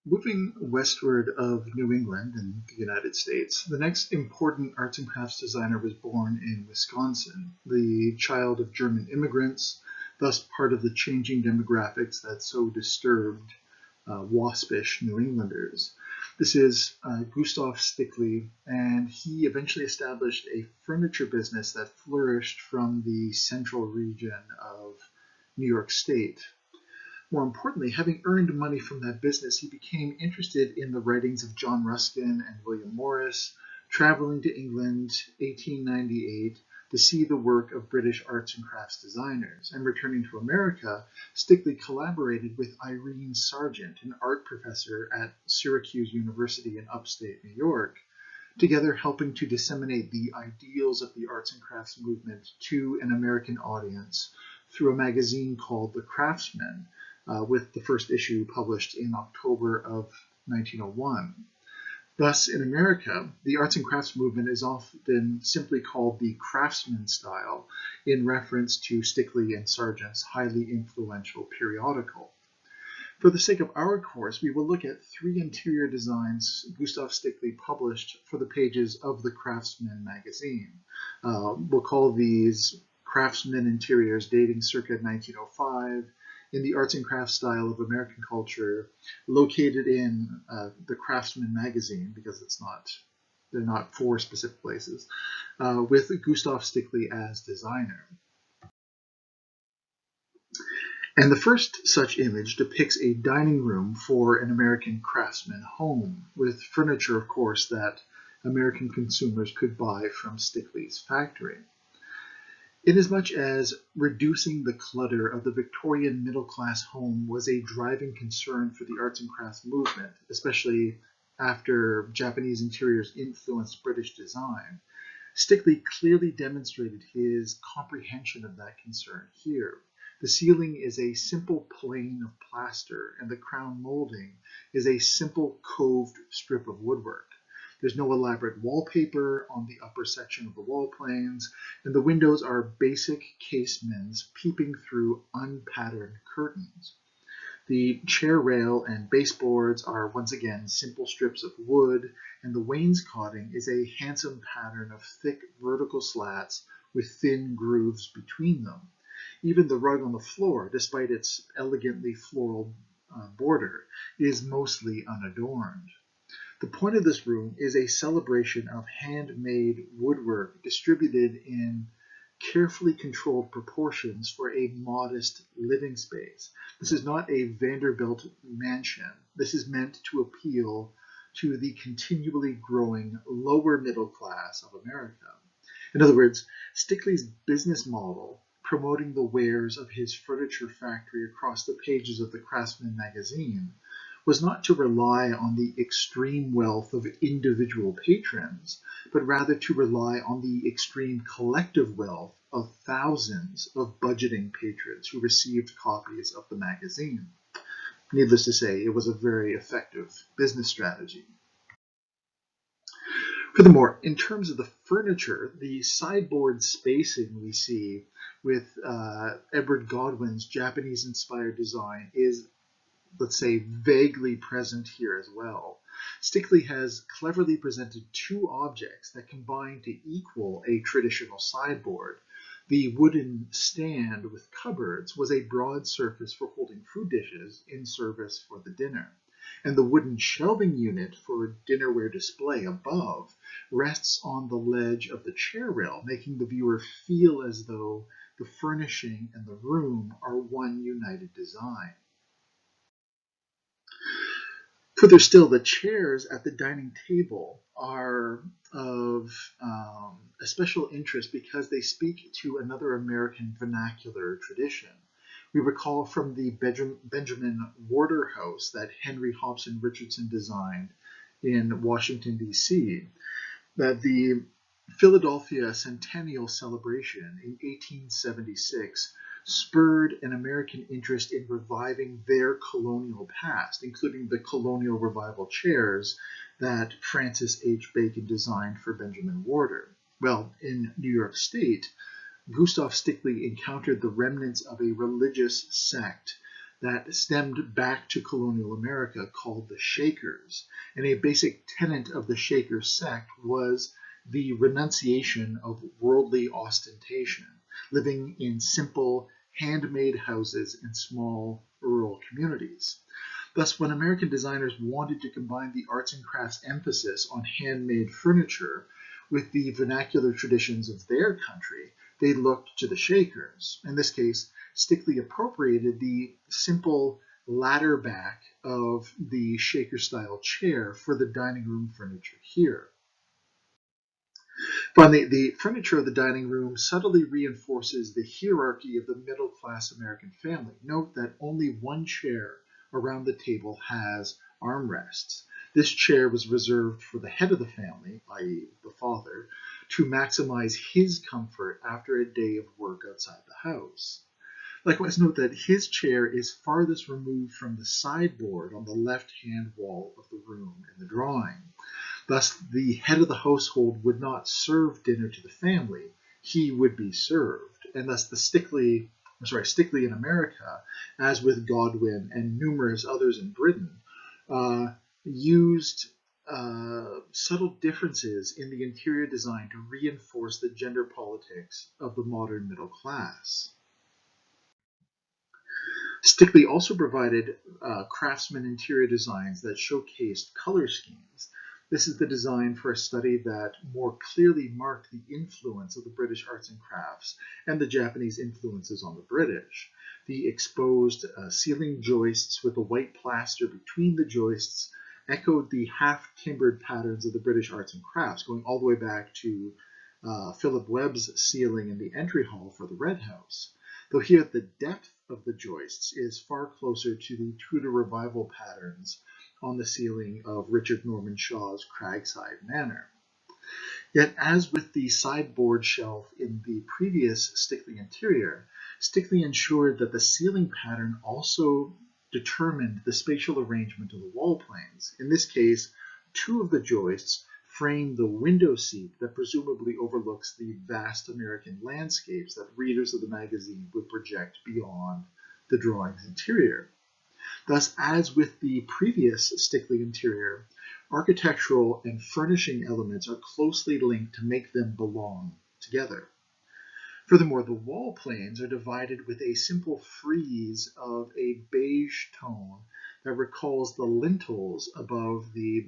Moving westward of New England in the United States, the next important arts and crafts designer was born in Wisconsin, the child of German immigrants, thus part of the changing demographics that so disturbed waspish New Englanders. This is Gustav Stickley, and he eventually established a furniture business that flourished from the central region of New York State. More importantly, having earned money from that business, he became interested in the writings of John Ruskin and William Morris, traveling to England 1898 to see the work of British arts and crafts designers. And returning to America, Stickley collaborated with Irene Sargent, an art professor at Syracuse University in upstate New York, together helping to disseminate the ideals of the arts and crafts movement to an American audience through a magazine called The Craftsman, with the first issue published in October of 1901. Thus, in America, the arts and crafts movement is often simply called the Craftsman style in reference to Stickley and Sargent's highly influential periodical. For the sake of our course, we will look at three interior designs Gustav Stickley published for the pages of the Craftsman magazine. We'll call these Craftsman Interiors, dating circa 1905, in the arts and crafts style of American culture, located in the Craftsman magazine, because they're not for specific places, with Gustav Stickley as designer. And the first such image depicts a dining room for an American craftsman home, with furniture, of course, that American consumers could buy from Stickley's factory. Inasmuch as reducing the clutter of the Victorian middle-class home was a driving concern for the arts and crafts movement, especially after Japanese interiors influenced British design, Stickley clearly demonstrated his comprehension of that concern here. The ceiling is a simple plane of plaster, and the crown molding is a simple coved strip of woodwork. There's no elaborate wallpaper on the upper section of the wall planes, and the windows are basic casements peeping through unpatterned curtains. The chair rail and baseboards are once again simple strips of wood, and the wainscoting is a handsome pattern of thick vertical slats with thin grooves between them. Even the rug on the floor, despite its elegantly floral border, is mostly unadorned. The point of this room is a celebration of handmade woodwork distributed in carefully controlled proportions for a modest living space. This is not a Vanderbilt mansion. This is meant to appeal to the continually growing lower middle class of America. In other words, Stickley's business model, promoting the wares of his furniture factory across the pages of the Craftsman magazine, was not to rely on the extreme wealth of individual patrons, but rather to rely on the extreme collective wealth of thousands of budgeting patrons who received copies of the magazine. Needless to say, it was a very effective business strategy. Furthermore, in terms of the furniture, the sideboard spacing we see with Edward Godwin's Japanese-inspired design is, let's say, vaguely present here as well. Stickley has cleverly presented two objects that combine to equal a traditional sideboard. The wooden stand with cupboards was a broad surface for holding food dishes in service for the dinner, and the wooden shelving unit for dinnerware display above rests on the ledge of the chair rail, making the viewer feel as though the furnishing and the room are one united design. Further still, the chairs at the dining table are of a special interest because they speak to another American vernacular tradition. We recall from the Benjamin Warder House that Henry Hobson Richardson designed in Washington, D.C., that the Philadelphia Centennial Celebration in 1876 spurred an American interest in reviving their colonial past, including the colonial revival chairs that Francis H. Bacon designed for Benjamin Warder. Well, in New York State, Gustav Stickley encountered the remnants of a religious sect that stemmed back to colonial America called the Shakers. And a basic tenet of the Shaker sect was the renunciation of worldly ostentation, living in simple, handmade houses in small rural communities. Thus, when American designers wanted to combine the arts and crafts emphasis on handmade furniture with the vernacular traditions of their country, they looked to the Shakers. In this case, Stickley appropriated the simple ladder back of the Shaker-style chair for the dining room furniture here. Finally, the furniture of the dining room subtly reinforces the hierarchy of the middle-class American family. Note that only one chair around the table has armrests. This chair was reserved for the head of the family, i.e. the father, to maximize his comfort after a day of work outside the house. Likewise, note that his chair is farthest removed from the sideboard on the left-hand wall of the room in the drawing. Thus, the head of the household would not serve dinner to the family, he would be served. And thus Stickley in America, as with Godwin and numerous others in Britain, used subtle differences in the interior design to reinforce the gender politics of the modern middle class. Stickley also provided Craftsman Interior designs that showcased color schemes. This is the design for a study that more clearly marked the influence of the British arts and crafts and the Japanese influences on the British. The exposed ceiling joists with the white plaster between the joists echoed the half-timbered patterns of the British arts and crafts, going all the way back to Philip Webb's ceiling in the entry hall for the Red House. Though here the depth of the joists is far closer to the Tudor Revival patterns on the ceiling of Richard Norman Shaw's Cragside Manor. Yet, as with the sideboard shelf in the previous Stickley interior, Stickley ensured that the ceiling pattern also determined the spatial arrangement of the wall planes. In this case, two of the joists frame the window seat that presumably overlooks the vast American landscapes that readers of the magazine would project beyond the drawing's interior. Thus, as with the previous Stickley interior, architectural and furnishing elements are closely linked to make them belong together. Furthermore, the wall planes are divided with a simple frieze of a beige tone that recalls the lintels above the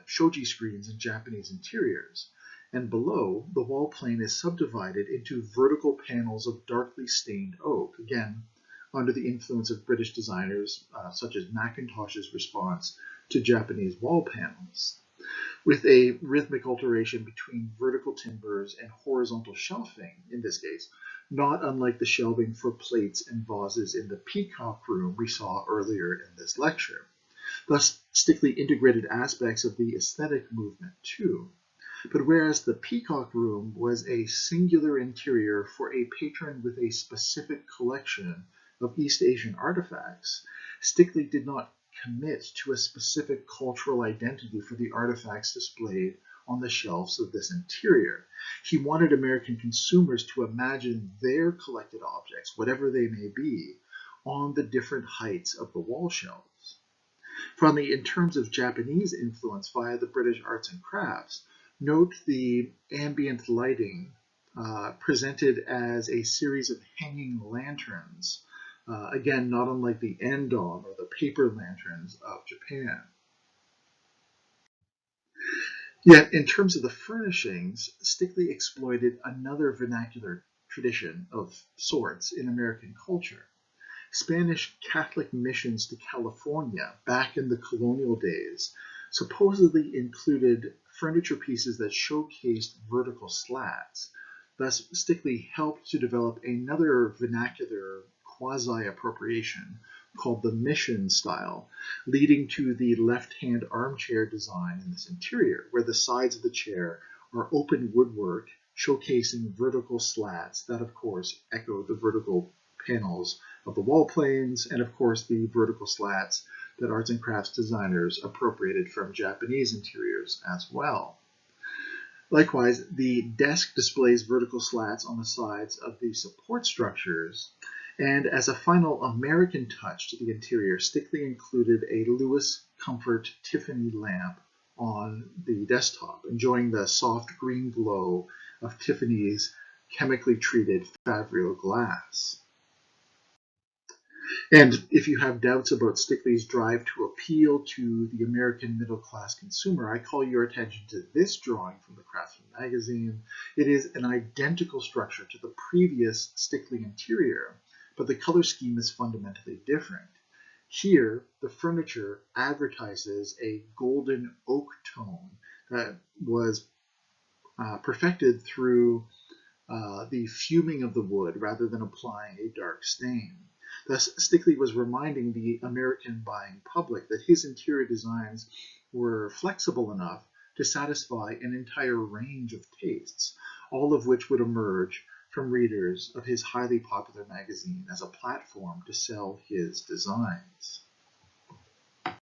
shoji screens in Japanese interiors. And below, the wall plane is subdivided into vertical panels of darkly stained oak, again, under the influence of British designers such as Mackintosh's response to Japanese wall panels, with a rhythmic alteration between vertical timbers and horizontal shelving, in this case, not unlike the shelving for plates and vases in the Peacock Room we saw earlier in this lecture. Thus, Stickley integrated aspects of the aesthetic movement too. But whereas the Peacock Room was a singular interior for a patron with a specific collection of East Asian artifacts, Stickley did not commit to a specific cultural identity for the artifacts displayed on the shelves of this interior. He wanted American consumers to imagine their collected objects, whatever they may be, on the different heights of the wall shelves. Finally, in terms of Japanese influence via the British arts and crafts, note the ambient lighting presented as a series of hanging lanterns. Again, not unlike the andon or the paper lanterns of Japan. Yet, in terms of the furnishings, Stickley exploited another vernacular tradition of sorts in American culture. Spanish Catholic missions to California back in the colonial days supposedly included furniture pieces that showcased vertical slats. Thus, Stickley helped to develop another vernacular quasi-appropriation called the mission style, leading to the left-hand armchair design in this interior, where the sides of the chair are open woodwork showcasing vertical slats that, of course, echo the vertical panels of the wall planes and, of course, the vertical slats that arts and crafts designers appropriated from Japanese interiors as well. Likewise, the desk displays vertical slats on the sides of the support structures, And as a final American touch to the interior, Stickley included a Lewis Comfort Tiffany lamp on the desktop, enjoying the soft green glow of Tiffany's chemically treated Favreau glass. And if you have doubts about Stickley's drive to appeal to the American middle-class consumer, I call your attention to this drawing from the Craftsman magazine. It is an identical structure to the previous Stickley interior, but the color scheme is fundamentally different. Here, the furniture advertises a golden oak tone that was perfected through the fuming of the wood rather than applying a dark stain. Thus, Stickley was reminding the American buying public that his interior designs were flexible enough to satisfy an entire range of tastes, all of which would emerge from readers of his highly popular magazine as a platform to sell his designs.